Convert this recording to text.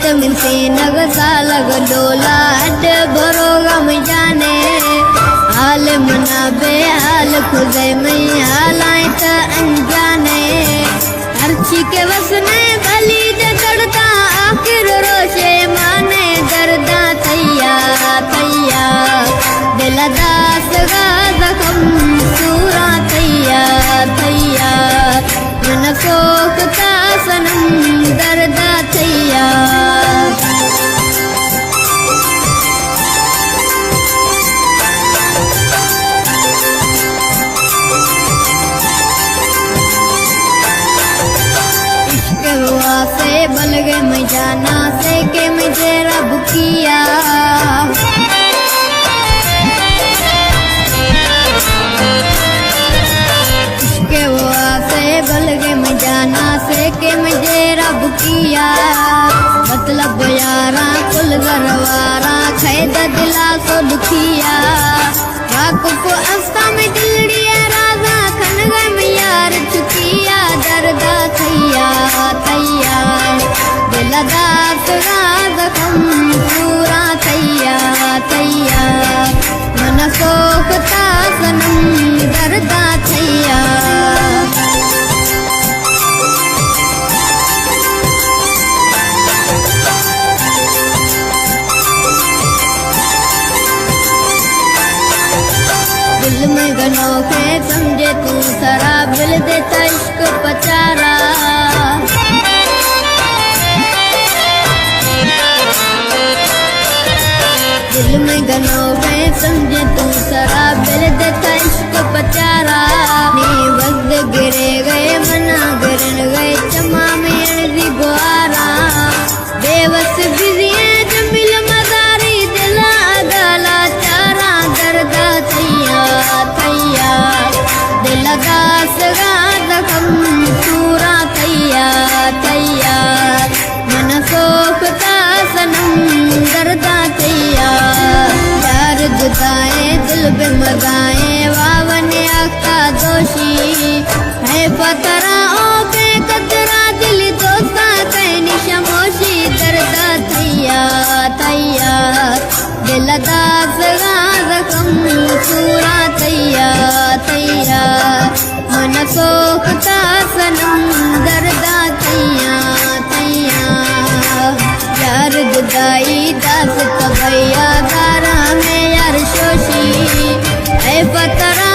जमीन से नगसा लग डोला हट भरो गम जाने हाल मना बेहाल खुदे में हालाए त अनजाने हर्षी के वसने भली जड़ता आखिर रोशे माने दर्दा थैया थैया दिल दास गा जख्म सूरा थैया थैया मन सोखता सनम दर्दा थैया से बलगे मैं जाना से के मुझे रब किया के वो से बलगे मैं जाना से के मुझे रब किया मतलब यारा कुल गरवारा खैद दिला सो दुखिया वाकुफ अस्ता में दिलड़िया राजा खन गए मैं यार चुकिया दर्दा थैया थैया दिल दास जख्म पूरा थैया थैया मन सोखता सनम दर्दा थैया दिल में गनों के समझे तू शराब दिल देता इश्क पचारा दिल में गनों के समझे तू शराब दिल देता इश्क पचारा नी वक्त गिरे गए मना गिरन गए चमा में अड़दी गुआरा बेवस बिजिए जमिल मदारी दिला गाला चारा दर्दा थैया थैया दिल दास गा जख्म पूरा थैया थैया मन सोखता सनम दर्दा थैया यार जुदाए दिल पे मगाए वावने आका दोषी है पतरा ओ बेकतरा दिल दोस्ता कहनी शमोशी दर्दा थैया थैया दिल दास गा जख्म पूरा थैया थैया मन सोखता सनम दर्दा थैया थैया यार जुदाई दास भैया गारा में यार शोशी है पतरा